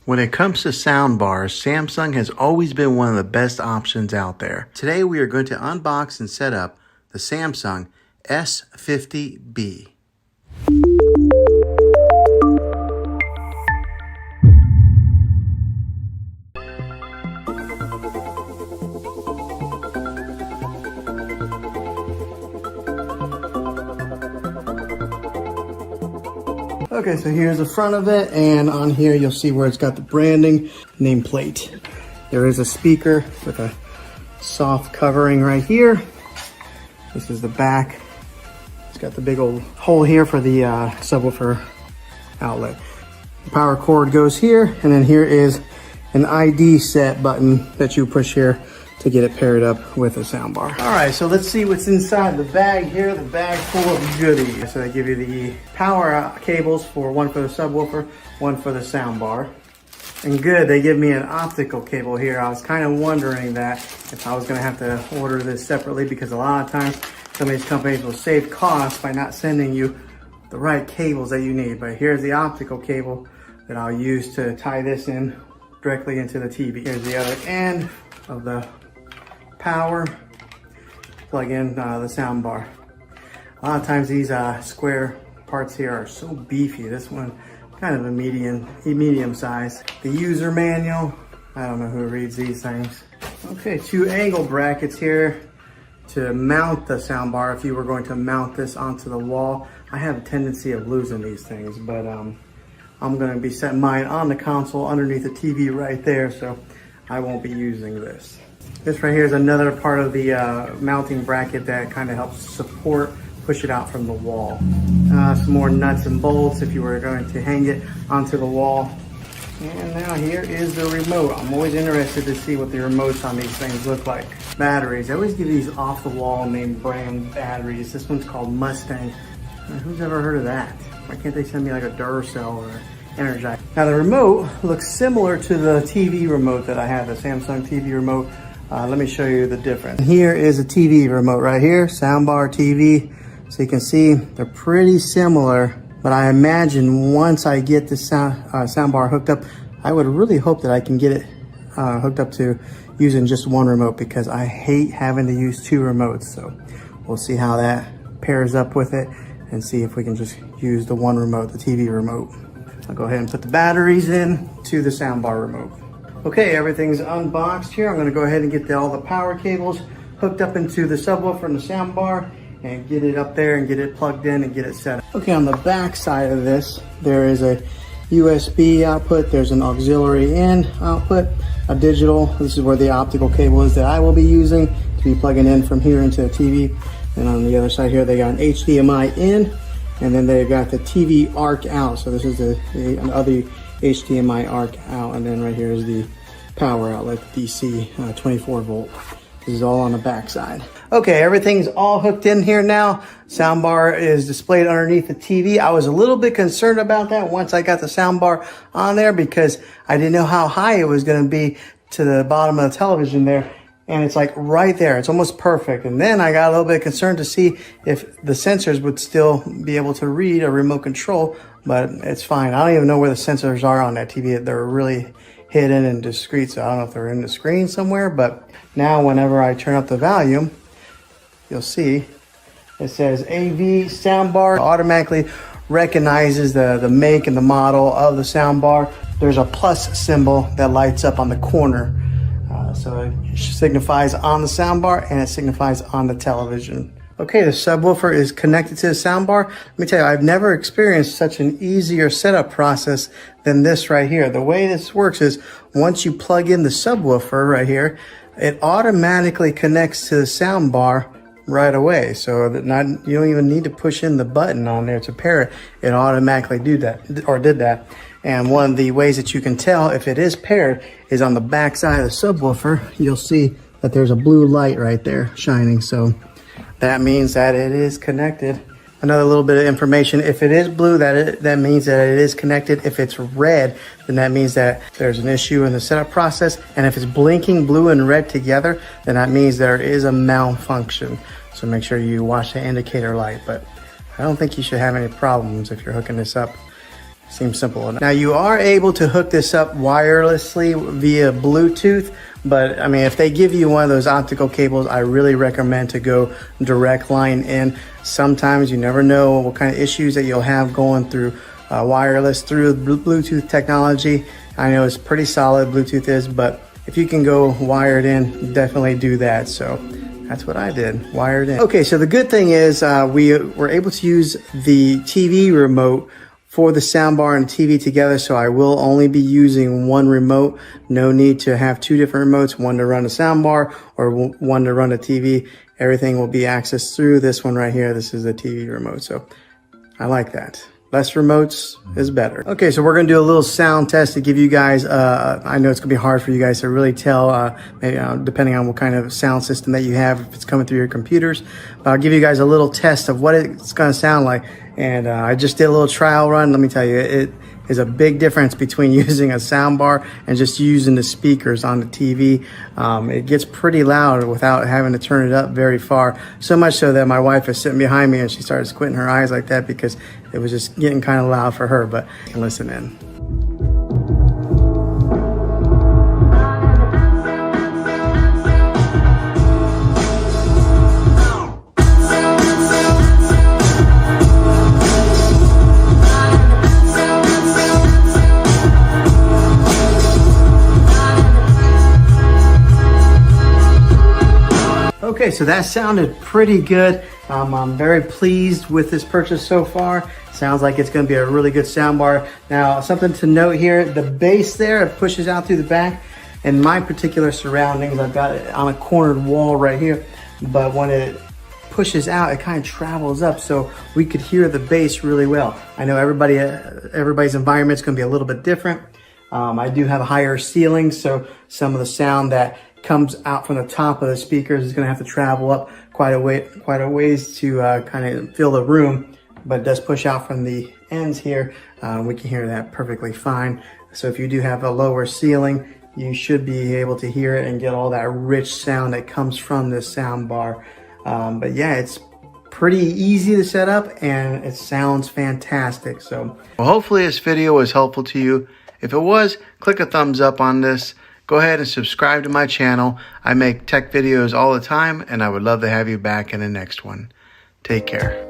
When it comes to soundbars, Samsung has always been one of the best options out there. Today we are going to unbox and set up the Samsung S50B. Okay, so here's the front of it, and on here you'll see where it's got the branding nameplate. There is a speaker with a soft covering right here. This is the back. It's got the big old hole here for the subwoofer outlet. The power cord goes here, and then here is an ID set button that you push here to get it paired up with a soundbar. All right, so let's see what's inside the bag here. The bag full of goodies. So they give you the power cables for one for the subwoofer, one for the soundbar. And good, they give me an optical cable here. I was kind of wondering that if I was gonna have to order this separately, because a lot of times some of these companies will save costs by not sending you the right cables that you need. But here's the optical cable that I'll use to tie this in directly into the TV. Here's the other end of the power, plug in the soundbar. A lot of times these square parts here are so beefy. This one kind of a medium size. The user manual, I don't know who reads these things. Okay, 2 angle brackets here to mount the soundbar if you were going to mount this onto the wall. I have a tendency of losing these things, but I'm going to be setting mine on the console underneath the TV right there, so I won't be using this. This right here is another part of the mounting bracket that kind of helps support, push it out from the wall. Some more nuts and bolts if you were going to hang it onto the wall. And now here is the remote. I'm always interested to see what the remotes on these things look like. Batteries, I always give these off the wall name brand batteries. This one's called Mustang. Who's ever heard of that? Why can't they send me like a Duracell or Energize? Now the remote looks similar to the TV remote that I have, the Samsung TV remote. Let me show you the difference. Here is a TV remote right here, soundbar TV. So you can see they're pretty similar, but I imagine once I get the soundbar hooked up, I would really hope that I can get it hooked up to using just one remote, because I hate having to use 2 remotes. So we'll see how that pairs up with it and see if we can just use the one remote, the TV remote. I'll go ahead and put the batteries in to the soundbar remote. Okay, everything's unboxed here. I'm gonna go ahead and get all the power cables hooked up into the subwoofer and the soundbar and get it up there and get it plugged in and get it set up. Okay, on the back side of this, there is a USB output, there's an auxiliary in output, a digital. This is where the optical cable is that I will be using to be plugging in from here into the TV. And on the other side here, they got an HDMI in, and then they got the TV arc out. So this is the other HDMI arc out, and then right here is the power outlet, DC 24 volt. This is all on the back side. Okay, everything's all hooked in here now. Soundbar is displayed underneath the TV. I was a little bit concerned about that once I got the soundbar on there, because I didn't know how high it was going to be to the bottom of the television there. And it's like right there, it's almost perfect. And then I got a little bit concerned to see if the sensors would still be able to read a remote control, but it's fine. I don't even know where the sensors are on that TV. They're really hidden and discreet, so I don't know if they're in the screen somewhere. But now whenever I turn up the volume, you'll see it says AV soundbar. It automatically recognizes the make and the model of the soundbar. There's a plus symbol that lights up on the corner. So it signifies on the soundbar and it signifies on the television. Okay, the subwoofer is connected to the soundbar. Let me tell you, I've never experienced such an easier setup process than this right here. The way this works is once you plug in the subwoofer right here, it automatically connects to the soundbar right away. So that you don't even need to push in the button on there to pair it. It automatically did that. And one of the ways that you can tell if it is paired is on the back side of the subwoofer. You'll see that there's a blue light right there shining. So that means that it is connected. Another little bit of information: if it is blue, that means that it is connected. If it's red, then that means that there's an issue in the setup process. And if it's blinking blue and red together, then that means there is a malfunction. So make sure you watch the indicator light. But I don't think you should have any problems if you're hooking this up Seems simple enough. Now you are able to hook this up wirelessly via Bluetooth, but I mean, if they give you one of those optical cables, I really recommend to go direct line in. Sometimes you never know what kind of issues that you'll have going through wireless through Bluetooth technology. I know it's pretty solid, Bluetooth is, but if you can go wired in, definitely do that. So that's what I did, wired in. Okay, so the good thing is we were able to use the TV remote for the soundbar and TV together, so I will only be using one remote. No need to have two different remotes, one to run a soundbar or one to run a TV. Everything will be accessed through this one right here. This is the TV remote, so I like that. Less remotes is better. Okay, so we're gonna do a little sound test to give you guys, I know it's gonna be hard for you guys to really tell, maybe, depending on what kind of sound system that you have, if it's coming through your computers. But I'll give you guys a little test of what it's gonna sound like. And I just did a little trial run. Let me tell you, it is a big difference between using a soundbar and just using the speakers on the TV. It gets pretty loud without having to turn it up very far. So much so that my wife is sitting behind me and she started squinting her eyes like that because it was just getting kind of loud for her, but listen in. Okay, so that sounded pretty good. I'm very pleased with this purchase so far. Sounds like it's going to be a really good soundbar. Now, something to note here, the bass there, it pushes out through the back. In my particular surroundings, I've got it on a cornered wall right here, but when it pushes out, it kind of travels up, so we could hear the bass really well. I know everybody's environment is going to be a little bit different. I do have a higher ceiling, so some of the sound that comes out from the top of the speakers is going to have to travel up quite a ways to kind of fill the room, but it does push out from the ends here. We can hear that perfectly fine. So if you do have a lower ceiling, you should be able to hear it and get all that rich sound that comes from this sound bar. But yeah, it's pretty easy to set up and it sounds fantastic. So well, hopefully this video was helpful to you. If it was, click a thumbs up on this. Go ahead and subscribe to my channel. I make tech videos all the time, and I would love to have you back in the next one. Take care.